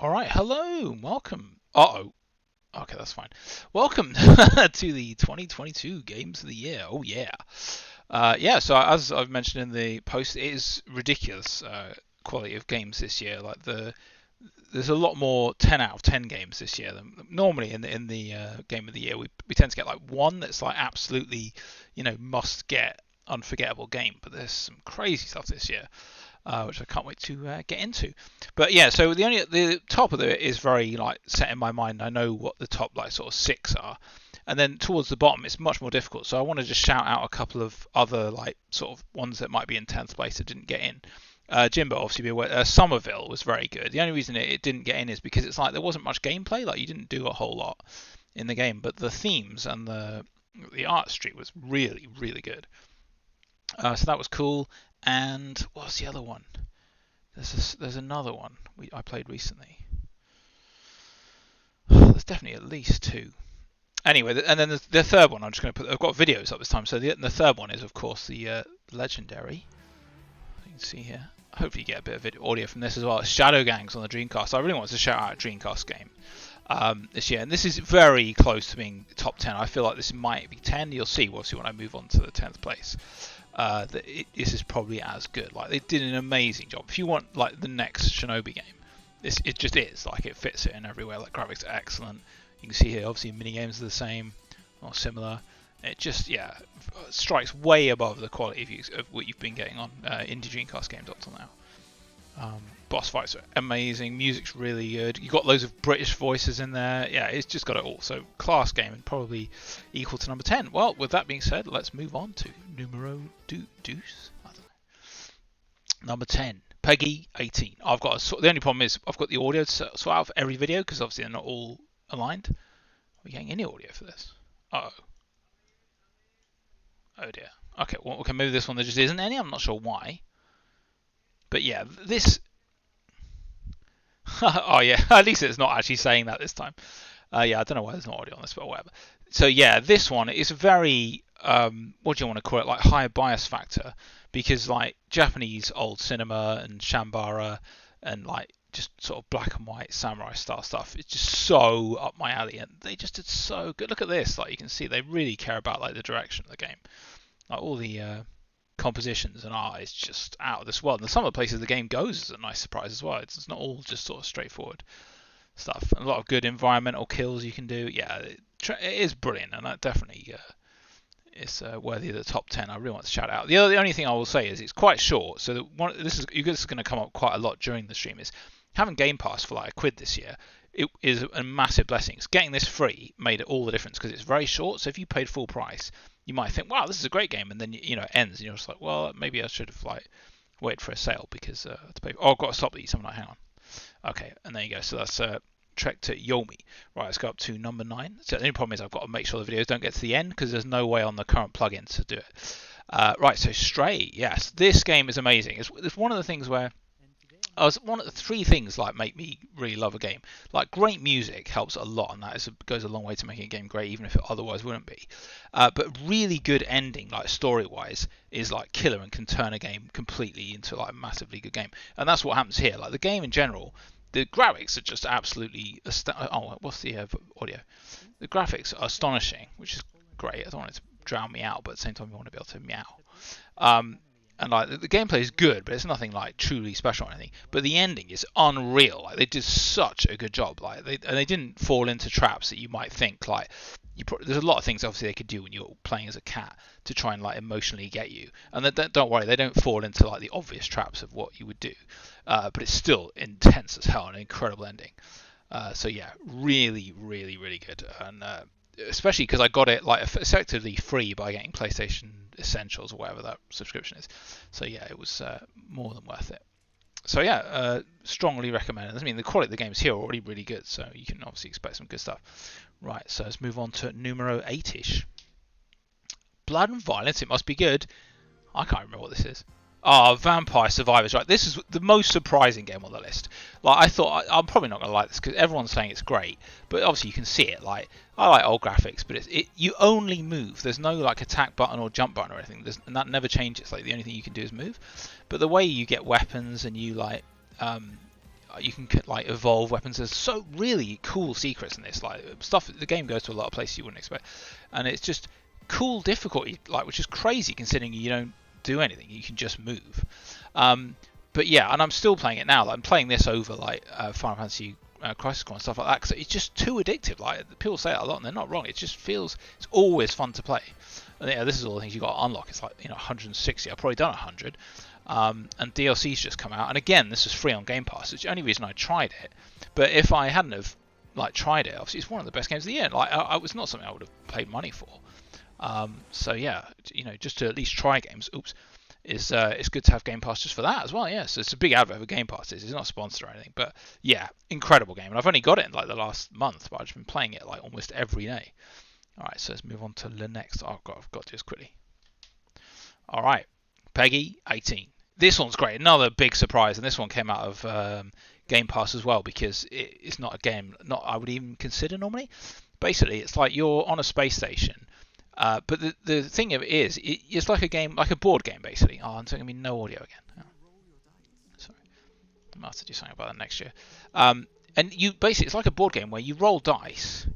All right, hello, welcome. Uh-oh. Okay, that's fine. Welcome to the 2022 Games of the Year. Oh yeah. Yeah, so as I've mentioned in the post, it is ridiculous quality of games this year. There's a lot more 10 out of 10 games this year than normally in the Game of the Year. We tend to get like one that's like absolutely, must get unforgettable game, but there's some crazy stuff this year. Which I can't wait to get into. But yeah, so the top of it is very like set in my mind. I know what the top like sort of six are, and then towards the bottom it's much more difficult. So I want to just shout out a couple of other like sort of ones that might be in 10th place that didn't get in. Jimbo obviously be aware. Somerville was very good. The only reason it didn't get in is because it's like there wasn't much gameplay. Like you didn't do a whole lot in the game, but the themes and the art street was really really good. So that was cool. And what's the other one? There's another one I played recently. There's definitely at least two. Anyway, and then the third one I'm just going to put. I've got videos up this time. So the third one is of course the legendary. You can see here. Hopefully you get a bit of video, audio from this as well. Shadow Gangs on the Dreamcast. I really want to shout out a Dreamcast game this year, and this is very close to being top 10. I feel like this might be 10. You'll see. We'll see when I move on to the 10th place. This is probably as good. Like they did an amazing job. If you want like the next Shinobi game, it just is. Like it fits it in everywhere. Like graphics are excellent. You can see here, obviously mini games are the same or similar. It just strikes way above the quality of what you've been getting on indie Dreamcast games up till now. Boss fights are amazing. Music's really good. You've got loads of British voices in there. Yeah, it's just got it all. So class game and probably equal to number 10. Well, with that being said, let's move on to numero deuce. I don't know. Number 10, Peggy 18. The only problem is I've got the audio sort out for every video because obviously they're not all aligned. Are we getting any audio for this? Uh-oh. Oh dear. Okay, well, maybe this one there just isn't any. I'm not sure why. But yeah, this. Oh yeah, at least it's not actually saying that this time. Yeah, I don't know why there's no audio on this, but whatever. So yeah, this one is very what do you want to call it? Like high bias factor, because like Japanese old cinema and Shambara and like just sort of black and white samurai style stuff. It's just so up my alley, and they just did so good. Look at this, like you can see they really care about like the direction of the game, like all the compositions and art is just out of this world. And some of the places the game goes is a nice surprise as well. It's not all just sort of straightforward stuff. And a lot of good environmental kills you can do. Yeah, it is brilliant, and that definitely is worthy of the top 10. I really want to shout out. The only thing I will say is it's quite short. So this is going to come up quite a lot during the stream. Is having Game Pass for like £1 this year. It is a massive blessing. Getting this free made all the difference because it's very short. So if you paid full price, you might think, wow, this is a great game, and then it ends, and you're just like, well, maybe I should have like waited for a sale because to pay. Oh, I've got to stop these. I'm like, hang on. Okay, and there you go. So that's Trek to Yomi. Right, let's go up to number 9. So the only problem is I've got to make sure the videos don't get to the end because there's no way on the current plugin to do it. Right, so Stray. Yes, this game is amazing. It's one of the things where one of the 3 things like make me really love a game. Like great music helps a lot, and that goes a long way to making a game great, even if it otherwise wouldn't be. But really good ending, like story-wise, is like killer and can turn a game completely into like a massively good game. And that's what happens here. Like the game in general, the graphics are just absolutely what's the audio? The graphics are astonishing, which is great. I don't want it to drown me out, but at the same time, you want to be able to meow. And like the gameplay is good, but it's nothing like truly special or anything. But the ending is unreal. Like they did such a good job. Like they didn't fall into traps that you might think. Like there's a lot of things obviously they could do when you're playing as a cat to try and like emotionally get you. And don't worry, they don't fall into like the obvious traps of what you would do. But it's still intense as hell and an incredible ending. So yeah, really, really, really good. And especially because I got it like effectively free by getting PlayStation Essentials or whatever that subscription is. So yeah, it was more than worth it. So yeah, strongly recommend it. I mean, the quality of the games here are already really good, so you can obviously expect some good stuff. Right, so let's move on to numero 8ish. Blood and Violence. It must be good. I can't remember what this is. Vampire Survivors. Right, this is the most surprising game on the list. Like I thought, I'm probably not going to like this because everyone's saying it's great, but obviously you can see it. Like I like old graphics, but you only move. There's no like attack button or jump button or anything. And that never changes. Like the only thing you can do is move. But the way you get weapons and you like you can like evolve weapons. There's so really cool secrets in this, like stuff. The game goes to a lot of places you wouldn't expect, and it's just cool difficulty, like which is crazy considering you don't do anything. You can just move. But yeah, and I'm still playing it now. Like, I'm playing this over like Final Fantasy Crisis Core and stuff like that because it's just too addictive. Like people say it a lot and they're not wrong. It just feels it's always fun to play. And yeah, this is all the things you got to unlock. It's like 160. I've probably done 100. And DLC's just come out. And again, this is free on Game Pass. It's the only reason I tried it. But if I hadn't have like tried it, obviously it's one of the best games of the year. Like I was not something I would have paid money for. So yeah, just to at least try games. It's good to have Game Pass just for that as well. Yeah, so it's a big advert for Game Pass. It's not sponsored or anything, but yeah, incredible game. And I've only got it in like the last month, but I've just been playing it like almost every day. All right, so let's move on to the next. Oh God, I've got to just quickly. All right, Peggy 18. This one's great. Another big surprise, and this one came out of Game Pass as well because it's not a game I would even consider normally. Basically, it's like you're on a space station. But the thing of it is, it's like a game, like a board game, basically. Oh, I'm going to be no audio again. Oh. Sorry, I might have to do something about that next year. And you basically, it's like a board game where you roll dice,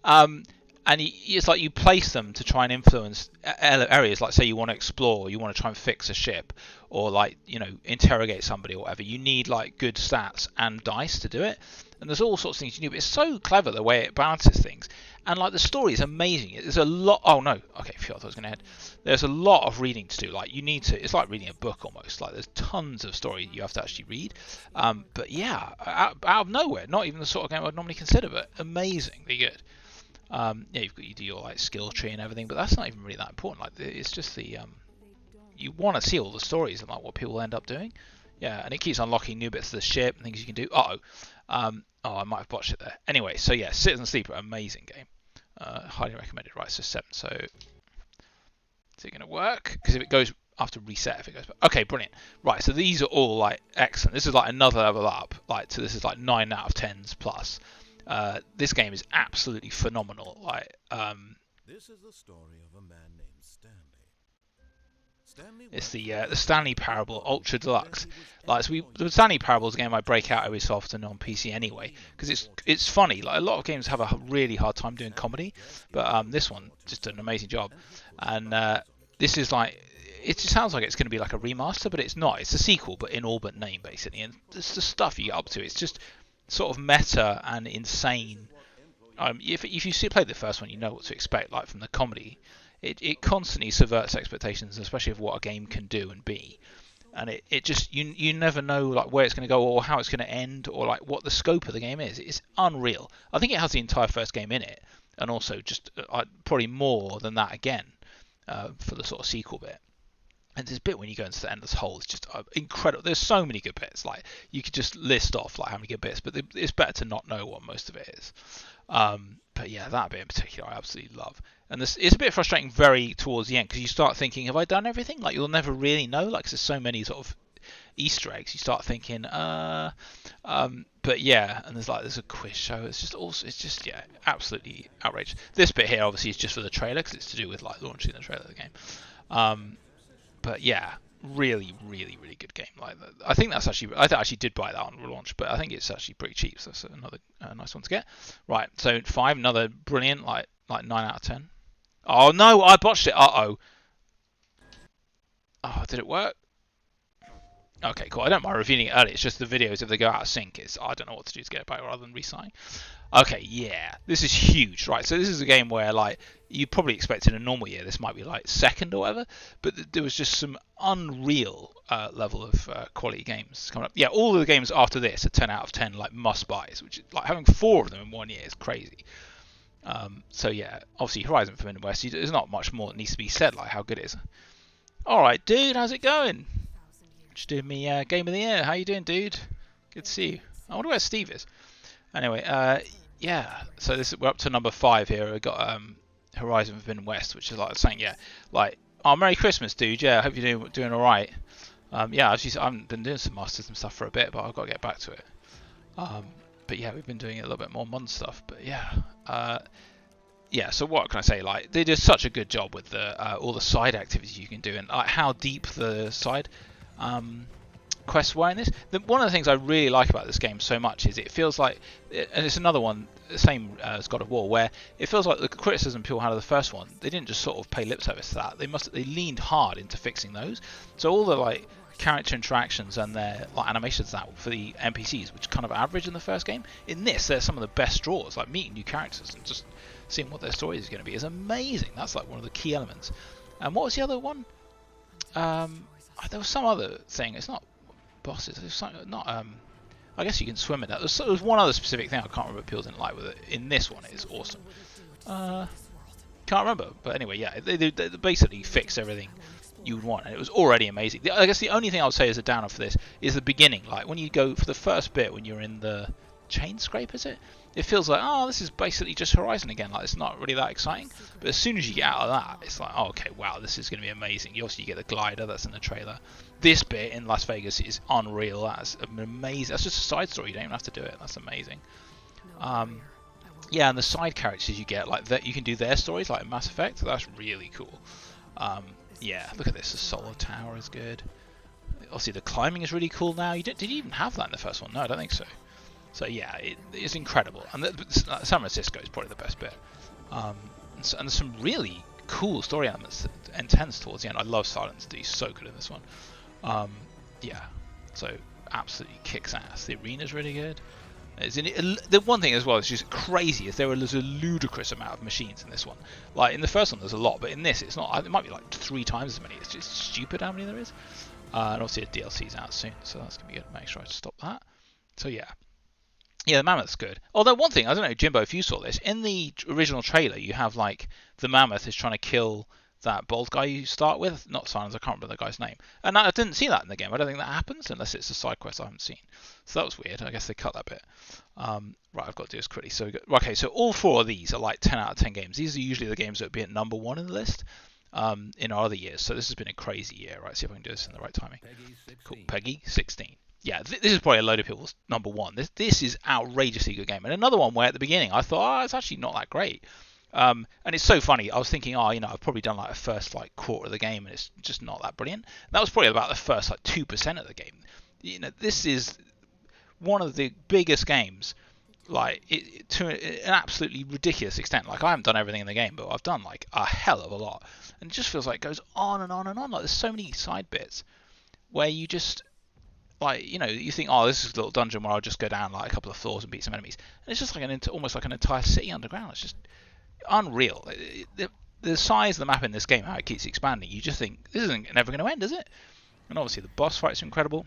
and it's like you place them to try and influence areas. Like say you want to explore, you want to try and fix a ship, or like interrogate somebody or whatever. You need like good stats and dice to do it. And there's all sorts of things you do, but it's so clever the way it balances things. And like the story is amazing. There's a lot. Oh no. Okay, I thought I was going to head. There's a lot of reading to do. Like you need to. It's like reading a book almost. Like there's tons of story you have to actually read. But yeah, out of nowhere. Not even the sort of game I'd normally consider, but amazingly good. Yeah, you do your like skill tree and everything, but that's not even really that important. Like it's just the you want to see all the stories and like what people end up doing. Yeah, and it keeps unlocking new bits of the ship and things you can do. Oh, I might have botched it there. Anyway, so yeah, Citizen Sleeper, amazing game. Highly recommended. Right, so 7. So is it going to work? Because if it goes after reset, if it goes back. Okay, brilliant. Right, so these are all like excellent. This is like another level up. Like, so this is like 9 out of 10s plus. This game is absolutely phenomenal. Like, this is the story of a man named Stanley. It's the Stanley Parable Ultra Deluxe. Like the Stanley Parable is a game I break out every so often on PC anyway, because it's funny. Like a lot of games have a really hard time doing comedy, but this one just did an amazing job. And this is like, it just sounds like it's going to be like a remaster, but it's not. It's a sequel, but in all but name basically. And it's the stuff you get up to. It's just sort of meta and insane. If you play the first one, you know what to expect. Like from the comedy. It constantly subverts expectations, especially of what a game can do and be, and it just you never know like where it's going to go or how it's going to end or like what the scope of the game is. It's unreal. I think it has the entire first game in it, and also just probably more than that again for the sort of sequel bit. And this bit when you go into the endless hole is just incredible. There's so many good bits. Like you could just list off like how many good bits, but it's better to not know what most of it is. But yeah, that bit in particular I absolutely love. And this it's a bit frustrating very towards the end because you start thinking, have I done everything? Like you'll never really know. Like 'cause there's so many sort of Easter eggs. You start thinking, but yeah, and there's a quiz show. It's just absolutely outrageous. This bit here obviously is just for the trailer because it's to do with like launching the trailer of the game. But yeah, really, really, really good game. Like I think that's actually I actually did buy that on launch, but I think it's actually pretty cheap. So that's another nice one to get. Right, so 5, another brilliant like 9 out of 10. Oh no, I botched it. Oh, did it work? Okay, cool. I don't mind reviewing it early. It's just the videos if they go out of sync. I don't know what to do to get it back rather than resign. Okay, yeah, this is huge, right? So this is a game where like you probably expect in a normal year this might be like second or whatever, but there was just some unreal level of quality games coming up. Yeah, all of the games after this are 10 out of 10 like must buys, which is like having 4 of them in 1 year is crazy. So yeah, obviously Horizon Forbidden West, there's not much more that needs to be said like how good it is. All right, dude, how's it going? Just doing me game of the year. How you doing, dude? Good to see you. I wonder where Steve is. Anyway, yeah. So we're up to number 5 here. We've got Horizon Forbidden West, which is like saying, yeah, like, oh, Merry Christmas, dude. Yeah, I hope you're doing all right. Yeah, I haven't been doing some masters and stuff for a bit, but I've got to get back to it. But yeah, we've been doing a little bit more mod stuff. But yeah, yeah. So what can I say? Like, they did such a good job with all the side activities you can do, and like how deep the side quests were in this. One of the things I really like about this game so much is it feels like, and it's another one, same as God of War, where it feels like the criticism people had of the first one, they didn't just sort of pay lip service to that. They leaned hard into fixing those. So all the like character interactions and their like animations out for the NPCs, which kind of average in the first game, in this they're some of the best draws. Like meeting new characters and just seeing what their story is going to be is amazing. That's like one of the key elements. And what was the other one? There was some other thing. It's not bosses. It's not. I guess you can swim in that. There's one other specific thing I can't remember. People didn't like with it. In this one, it is awesome. Can't remember, but anyway, yeah, they basically fixed everything you would want, and it was already amazing. I guess the only thing I would say as a downer for this is the beginning. Like when you go for the first bit, when you're in the chain scrape, is it? It feels like, oh, this is basically just Horizon again. Like it's not really that exciting. But as soon as you get out of that, it's like, oh, okay, wow, this is going to be amazing. You also get the glider that's in the trailer. This bit in Las Vegas is unreal. That's amazing. That's just a side story. You don't even have to do it. That's amazing. Yeah, and the side characters you get, like that, you can do their stories, like in Mass Effect. That's really cool. Yeah, look at this. The solar tower is good. Obviously, the climbing is really cool now. Did you even have that in the first one? No, I don't think so. So yeah, it's incredible. And San Francisco is probably the best bit. And there's some really cool story elements, intense towards the end. I love Silence D. So good in this one. Yeah, so absolutely kicks ass. The arena's really good. The one thing as well that's just crazy is there's a ludicrous amount of machines in this one. Like in the first one there's a lot, but in this it's not. It might be like 3 times as many. It's just stupid how many there is. And obviously the DLC's out soon, so that's gonna be good. Make sure I stop that. So yeah, the mammoth's good. Although one thing, I don't know, Jimbo, if you saw this, in the original trailer you have like the mammoth is trying to kill that bald guy you start with. Not Silence, I can't remember the guy's name. And I didn't see that in the game. I don't think that happens unless it's a side quest I haven't seen. So that was weird. I guess they cut that bit. Right, I've got to do this quickly. So okay, so all 4 of these are like 10 out of 10 games. These are usually the games that would be at number 1 in the list in our other years. So this has been a crazy year. Right, see if I can do this in the right timing. Cool, Peggy 16. Yeah, this is probably a load of people's number 1. This is outrageously good game. And another one where at the beginning I thought, oh, it's actually not that great. And it's so funny. I was thinking, oh, I've probably done like a first like quarter of the game, and it's just not that brilliant. That was probably about the first like 2% of the game. This is one of the biggest games, like to an absolutely ridiculous extent. Like I haven't done everything in the game, but I've done like a hell of a lot, and it just feels like it goes on and on and on. Like there's so many side bits where you just like you think, oh, this is a little dungeon where I'll just go down like a couple of floors and beat some enemies, and it's just like almost like an entire city underground. It's just unreal. The size of the map in this game, how it keeps expanding, you just think this isn't never going to end, is it? And obviously the boss fights are incredible.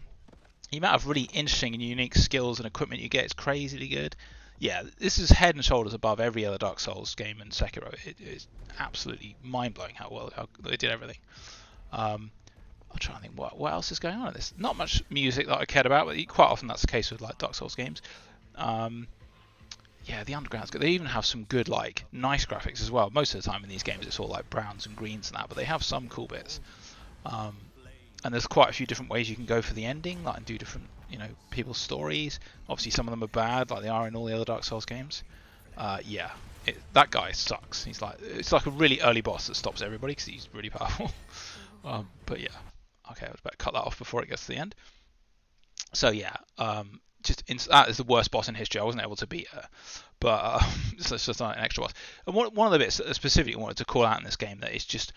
The amount of really interesting and unique skills and equipment you get is crazily good. Yeah, this is head and shoulders above every other Dark Souls game in Sekiro. It is absolutely mind-blowing how they did everything. I'm trying to think what else is going on in this. Not much music that I cared about, but quite often that's the case with like Dark Souls games. Yeah, the underground's good. They even have some good, like, nice graphics as well. Most of the time in these games it's all like browns and greens and that, but they have some cool bits. And there's quite a few different ways you can go for the ending, like and do different, people's stories. Obviously some of them are bad, like they are in all the other Dark Souls games. Yeah, that guy sucks. It's like a really early boss that stops everybody because he's really powerful. But yeah, okay, I was about to cut that off before it gets to the end. So yeah, that is the worst boss in history. I wasn't able to beat her, but so it's just an extra boss. And one of the bits that specifically I wanted to call out in this game that is just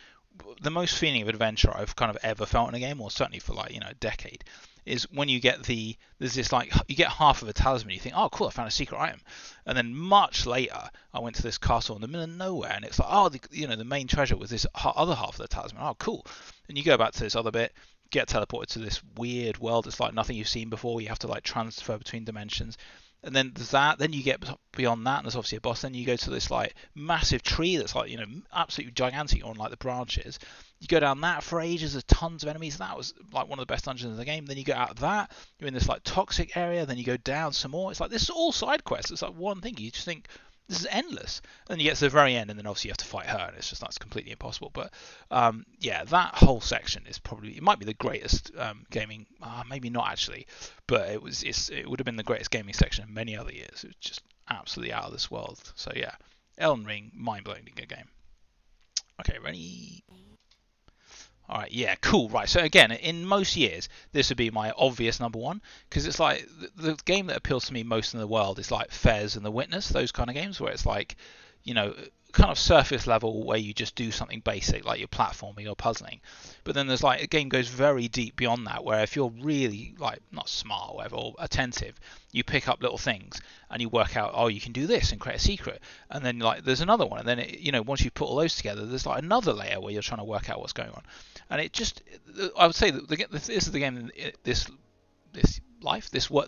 the most feeling of adventure I've kind of ever felt in a game, or certainly for like a decade, is when you get there's this like you get half of a talisman. You think, oh cool, I found a secret item, and then much later I went to this castle in the middle of nowhere, and it's like, oh, the main treasure was this other half of the talisman. Oh cool, and you go back to this other bit, get teleported to this weird world. It's like nothing you've seen before. You have to like transfer between dimensions. And then there's that. Then you get beyond that, and there's obviously a boss. Then you go to this like massive tree that's like absolutely gigantic on like the branches. You go down that for ages. There's tons of enemies. That was like one of the best dungeons in the game. Then you go out of that. You're in this like toxic area. Then you go down some more. It's like this is all side quests. It's like one thing. You just think this is endless. And then you get to the very end, and then obviously you have to fight her, and it's just that's completely impossible. But yeah, that whole section is it might be the greatest gaming. Maybe not actually, but it would have been the greatest gaming section in many other years. It was just absolutely out of this world. So yeah, Elden Ring, mind-blowingly good game. Okay, ready? All right, yeah, cool. Right, so again, in most years, this would be my obvious number one because it's like the game that appeals to me most in the world is like Fez and The Witness, those kind of games where it's like, you know, kind of surface level where you just do something basic like you're platforming or puzzling. But then there's like a game goes very deep beyond that where if you're really like not smart or whatever or attentive, you pick up little things and you work out, oh, you can do this and create a secret. And then like there's another one, and then once you put all those together, there's like another layer where you're trying to work out what's going on. And it just, I would say that this is the game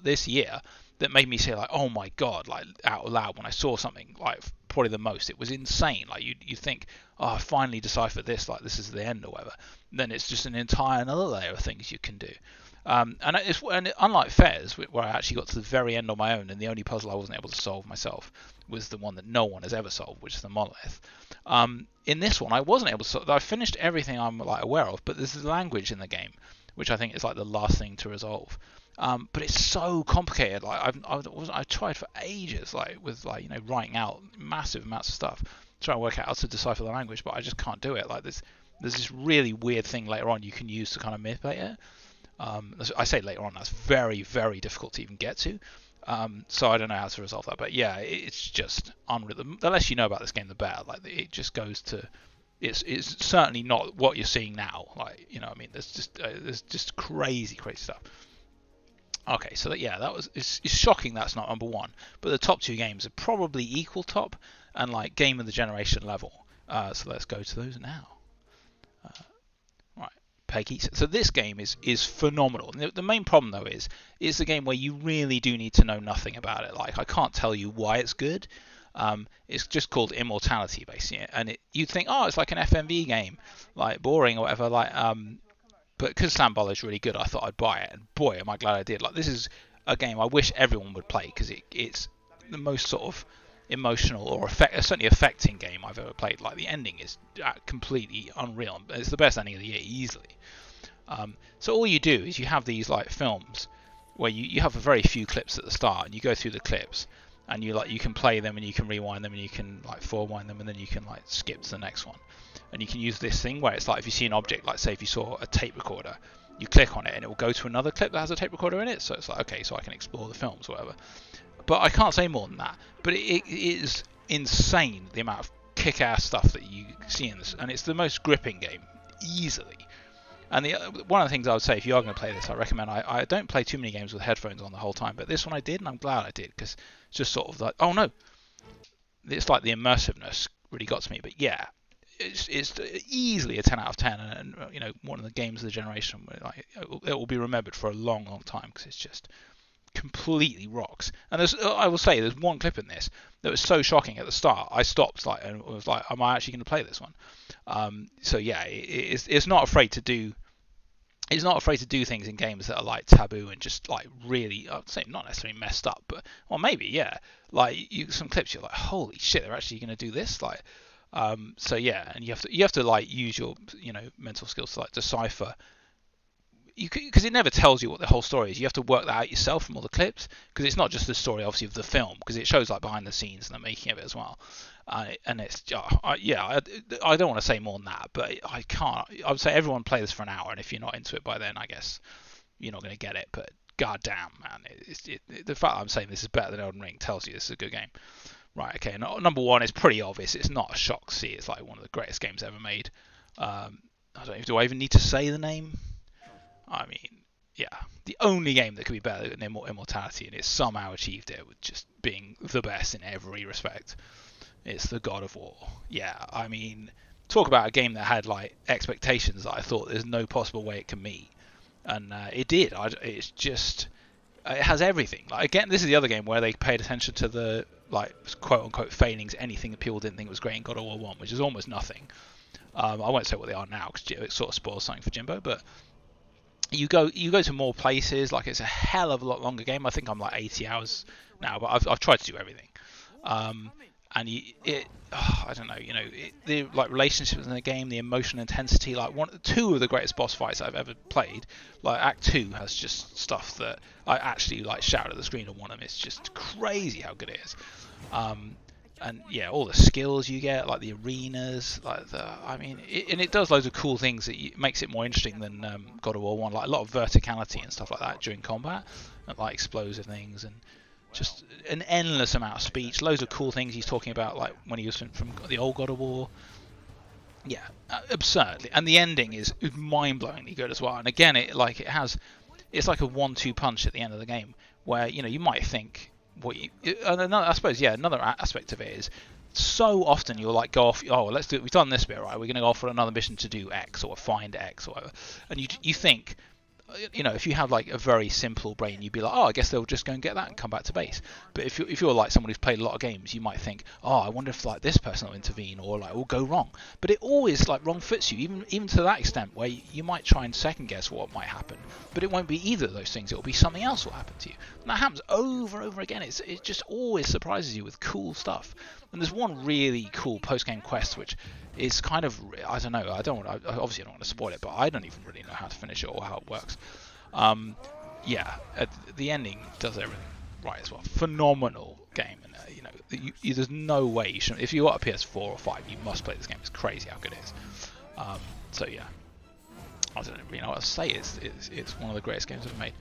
this year that made me say like, oh my god, like out loud when I saw something like probably the most. It was insane. Like you think, oh, I finally deciphered this. Like this is the end or whatever. And then it's just an entire another layer of things you can do. And unlike Fez, where I actually got to the very end on my own, and the only puzzle I wasn't able to solve myself was the one that no one has ever solved, which is the monolith. In this one, I wasn't able to solve. I finished everything I'm like aware of, but there's a language in the game, which I think is like the last thing to resolve. But it's so complicated. Like I tried for ages, like with like writing out massive amounts of stuff, trying to work out how to decipher the language, but I just can't do it. Like there's this really weird thing later on you can use to kind of manipulate it. I say later on, that's very, very difficult to even get to. So I don't know how to resolve that. But yeah, it's just unreal. The less you know about this game, the better. Like it just goes to, it's certainly not what you're seeing now. Like I mean, there's just crazy, crazy stuff. Okay, so it's shocking that's not number one. But the top two games are probably equal top and like game of the generation level. So let's go to those now. Right. Peggy. So this game is phenomenal. The main problem though is it's a game where you really do need to know nothing about it. Like I can't tell you why it's good. It's just called Immortality basically, and you'd think, oh, it's like an FMV game, like boring or whatever. But because Sam is really good, I thought I'd buy it, and boy, am I glad I did. Like this is a game I wish everyone would play because it's the most sort of emotional or certainly affecting game I've ever played. Like the ending is completely unreal. It's the best ending of the year easily. So all you do is you have these like films where you have a very few clips at the start, and you go through the clips, and you can play them, and you can rewind them, and you can like forewind them, and then you can like skip to the next one. And you can use this thing where it's like if you see an object, like say if you saw a tape recorder, you click on it and it will go to another clip that has a tape recorder in it. So it's like, okay, so I can explore the films or whatever. But I can't say more than that. But it is insane the amount of kick-ass stuff that you see in this, and it's the most gripping game easily. And one of the things I would say, if you are going to play this, I recommend. I don't play too many games with headphones on the whole time, but this one I did, and I'm glad I did because it's just sort of like, oh no, it's like the immersiveness really got to me. But yeah, it's easily a 10 out of 10, and one of the games of the generation where like it will be remembered for a long, long time because it's just completely rocks. And I will say, there's one clip in this that was so shocking at the start. I stopped and was like, am I actually going to play this one? So yeah, it's not afraid to do. It's not afraid to do things in games that are like taboo and just like really, I'd say not necessarily messed up, but well maybe yeah. Like some clips you're like, holy shit, they're actually going to do this. Like, so yeah, and you have to like use your mental skills to like decipher. Because it never tells you what the whole story is. You have to work that out yourself from all the clips, because it's not just the story, obviously, of the film, because it shows like behind the scenes and the making of it as well. And it's I don't want to say more than that, but I can't. I would say everyone play this for an hour, and if you're not into it by then, I guess you're not going to get it. But goddamn, man, the fact that I'm saying this is better than Elden Ring tells you this is a good game. Right, okay. Number one is pretty obvious. It's not a shock to see. It's like one of the greatest games ever made. I don't know. Do I even need to say the name? I mean, yeah, the only game that could be better than Immortality, and it's somehow achieved it with just being the best in every respect. It's the God of War. Yeah, I mean, talk about a game that had like expectations that I thought there's no possible way it can meet, and it did. It's just, it has everything. Like again, this is the other game where they paid attention to the like quote unquote failings, anything that people didn't think was great in God of War 1, which is almost nothing. I won't say what they are now because it sort of spoils something for Jimbo, but you go to more places. Like it's a hell of a lot longer game. I think I'm like 80 hours now, but I've tried to do everything. And I don't know, the like relationships in the game, the emotional intensity, like two of the greatest boss fights I've ever played. Like Act 2 has just stuff that I actually like shout at the screen on one of them. It's just crazy how good it is. and yeah, all the skills you get, like the arenas, like I mean, and it does loads of cool things that makes it more interesting than God of War One, like a lot of verticality and stuff like that during combat, and like explosive things and just an endless amount of speech, loads of cool things he's talking about, like when he was from the old God of War. Yeah, absurdly, and the ending is mind-blowingly good as well. And again, it's like a one-two punch at the end of the game, where you might think I suppose another aspect of it is so often you'll like go off. Oh, let's do it. We've done this bit right. We're going to go off on another mission to do X or find X or whatever, and you think if you have like a very simple brain, you'd be like, oh, I guess they'll just go and get that and come back to base. But if you're like someone who's played a lot of games, you might think, oh, I wonder if like this person will intervene or like will go wrong. But it always like wrong fits you, even to that extent where you might try and second guess what might happen, but it won't be either of those things. It will be something else will happen to you. And that happens over and over again. It just always surprises you with cool stuff. And there's one really cool post-game quest which is kind of, I don't know, obviously I don't want to spoil it, but I don't even really know how to finish it or how it works. Um, yeah, the ending does everything right as well. Phenomenal game, and there's no way you should. If you got a PS4 or 5, you must play this game. It's crazy how good it is. So yeah, I don't really know what to say. It's one of the greatest games ever made.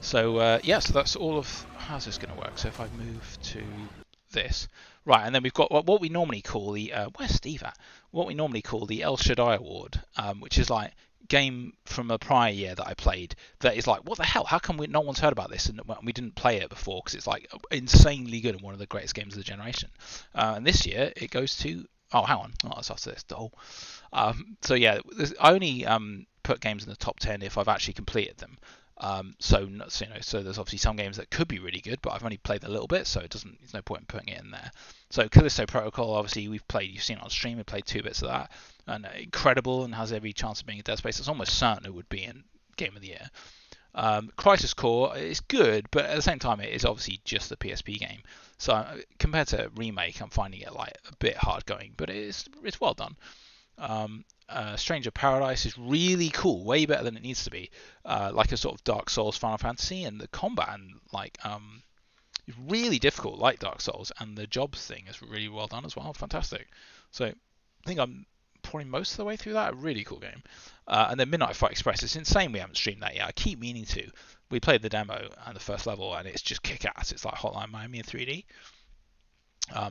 So yeah, so that's all of. How's this going to work? So if I move to this. Right, and then we've got what we normally call the where's Steve at? What we normally call the El Shaddai Award, which is like game from a prior year that I played that is like, what the hell? How come no one's heard about this and we didn't play it before? Because it's like insanely good and one of the greatest games of the generation. And this year it goes to hang on, it's after this. So yeah, I only put games in the top 10 if I've actually completed them. So there's obviously some games that could be really good, but I've only played a little bit, so there's no point in putting it in there. So Callisto Protocol, obviously you've seen it on stream, we played 2 bits of that, and incredible and has every chance of being a Dead Space. It's almost certain it would be in Game of the Year. Crisis Core is good, but at the same time it is obviously just a PSP game. So compared to Remake, I'm finding it like a bit hard going, but it's well done. Stranger Paradise is really cool, way better than it needs to be, like a sort of Dark Souls Final Fantasy, and the combat and like is really difficult, like Dark Souls, and the jobs thing is really well done as well, fantastic. So I think I'm probably most of the way through that. A really cool game. And then Midnight Fight Express, it's insane we haven't streamed that yet. I keep meaning to. We played the demo and the first level, and it's just kick-ass. It's like Hotline Miami in 3D.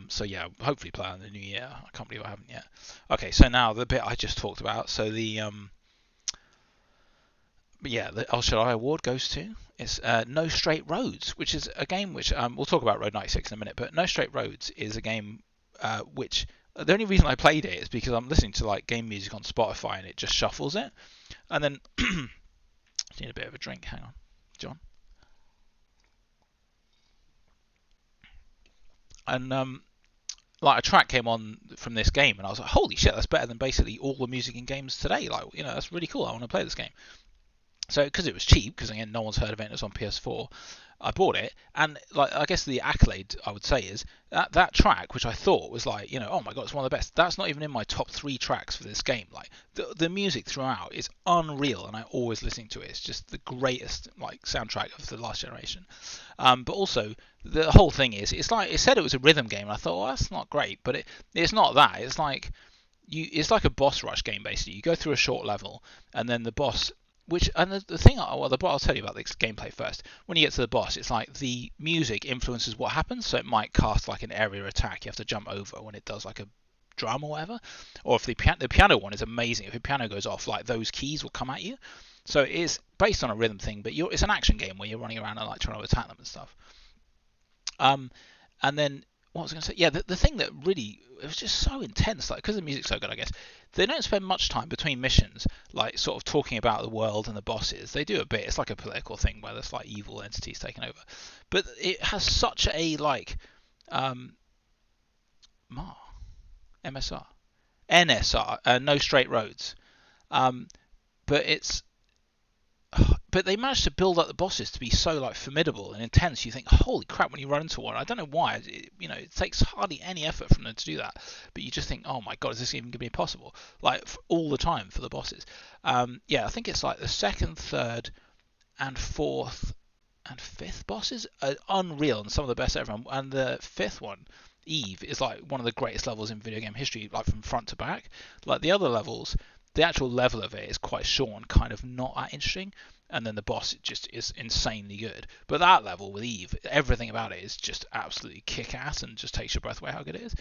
So yeah, hopefully play in the new year. I can't believe I haven't yet. Okay, so now the bit I just talked about. So the the El Shaddai Award goes to it's No Straight Roads, which is a game which we'll talk about Road 96 in a minute. But No Straight Roads is a game which the only reason I played it is because I'm listening to like game music on Spotify and it just shuffles it, and then need a bit of a drink. Hang on, John. And like a track came on from this game, and I was like, holy shit, that's better than basically all the music in games today. Like, that's really cool. I want to play this game. So, because it was cheap, because again, no one's heard of it, and it was on PS4, I bought it. And like, I guess the accolade I would say is that track, which I thought was like, oh my god, it's one of the best. That's not even in my top 3 tracks for this game. Like, the music throughout is unreal, and I always listen to it. It's just the greatest like soundtrack of the last generation. But also, the whole thing is, it's like it said it was a rhythm game, and I thought, well, that's not great. But it's not that. It's like it's like a boss rush game basically. You go through a short level, and then the boss. The thing, I'll tell you about this gameplay first. When you get to the boss, it's like the music influences what happens, so it might cast like an area attack you have to jump over when it does like a drum or whatever. Or if the piano one is amazing, if the piano goes off, like those keys will come at you. So it is based on a rhythm thing, but it's an action game where you're running around and like trying to attack them and stuff. And then what was I going to say? Yeah, the thing that really it was just so intense, like because the music's so good, I guess they don't spend much time between missions, like sort of talking about the world and the bosses. They do a bit. It's like a political thing where there's like evil entities taking over, but it has such a like MSR, NSR, No Straight Roads, but it's but they managed to build up the bosses to be so like formidable and intense. You think, holy crap, when you run into one. I don't know why. It takes hardly any effort from them to do that. But you just think, oh my god, is this even going to be possible? Like all the time for the bosses. I think it's like the second, third, and fourth and fifth bosses are unreal and some of the best ever. And the fifth one Eve is like one of the greatest levels in video game history, like from front to back. Like the other levels, the actual level of it is quite short and kind of not that interesting. And then the boss just is insanely good. But that level with Eve, everything about it is just absolutely kick ass and just takes your breath away how good it is.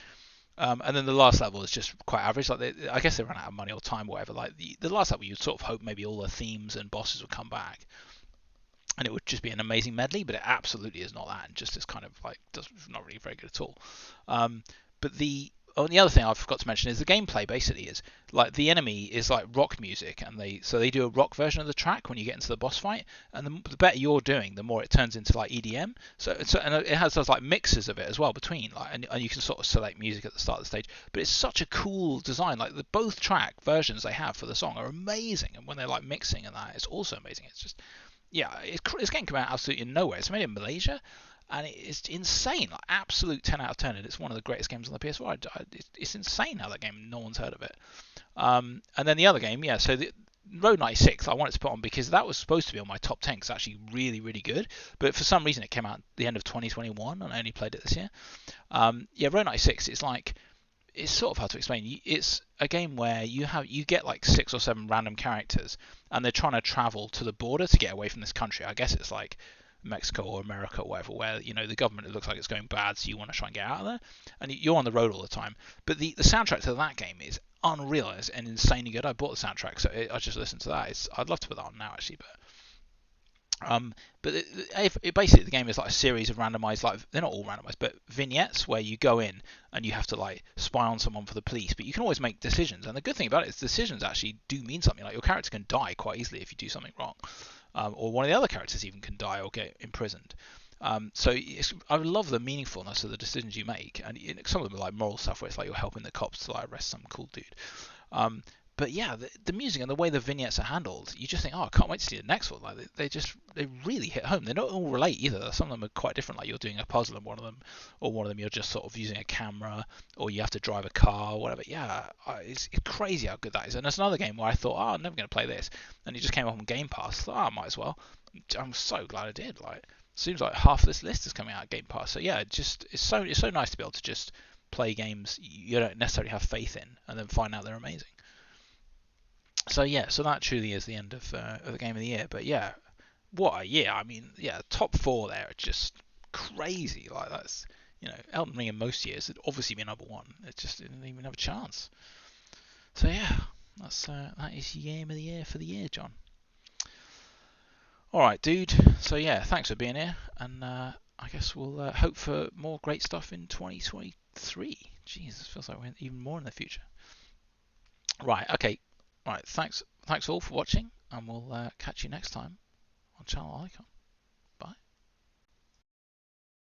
And then the last level is just quite average. Like I guess they ran out of money or time, or whatever. Like the last level, you'd sort of hope maybe all the themes and bosses would come back, and it would just be an amazing medley. But it absolutely is not that, and just is kind of like not really very good at all. But the other thing I forgot to mention is the gameplay. Basically, is like the enemy is like rock music, and they do a rock version of the track when you get into the boss fight, and the better you're doing, the more it turns into like EDM. So and it has those like mixes of it as well between, like, and you can sort of select music at the start of the stage. But it's such a cool design. Like both track versions they have for the song are amazing, and when they're like mixing and that, it's also amazing. It's just yeah, this game came out absolutely nowhere. It's made in Malaysia, and it's insane, like absolute 10 out of 10, and it's one of the greatest games on the PS4. It's insane how that game, no one's heard of it. And then the other game, yeah, so the Road 96, I wanted to put on because that was supposed to be on my top 10 because it's actually really, really good. But for some reason, it came out at the end of 2021, and I only played it this year. Yeah, Road 96, it's sort of hard to explain. It's a game where you get like 6 or 7 random characters, and they're trying to travel to the border to get away from this country. I guess it's like Mexico or America or whatever, where the government, it looks like it's going bad, so you want to try and get out of there, and you're on the road all the time. But the soundtrack to that game is unreal and insanely good. I bought the soundtrack, so I just listened to that. I'd love to put that on now actually, but basically the game is like a series of randomized, like they're not all randomized, but vignettes where you go in and you have to like spy on someone for the police, but you can always make decisions. And the good thing about it is decisions actually do mean something. Like your character can die quite easily if you do something wrong, or one of the other characters even can die or get imprisoned. So I love the meaningfulness of the decisions you make, and some of them are like moral stuff where it's like you're helping the cops to like arrest some cool dude. Um, but yeah, the music and the way the vignettes are handled, you just think, oh, I can't wait to see the next one. Like they really hit home. They don't all relate either. Some of them are quite different. Like you're doing a puzzle in one of them, or one of them you're just sort of using a camera, or you have to drive a car, or whatever. Yeah, it's crazy how good that is. And there's another game where I thought, oh, I'm never going to play this, and it just came up on Game Pass. I thought, oh, I might as well. I'm so glad I did. Like, seems like half of this list is coming out of Game Pass. So yeah, it's so nice to be able to just play games you don't necessarily have faith in, and then find out they're amazing. So yeah, so that truly is the end of the game of the year. But yeah, what a year! I mean, yeah, top four there are just crazy. Like that's Elden Ring in most years would obviously be number one. It just didn't even have a chance. So yeah, that is your game of the year for the year, John. All right, dude. So yeah, thanks for being here, and I guess we'll hope for more great stuff in 2023. Jeez, it feels like we're even more in the future. Right. Okay. Right. Thanks all for watching, and we'll catch you next time on Channel Icon.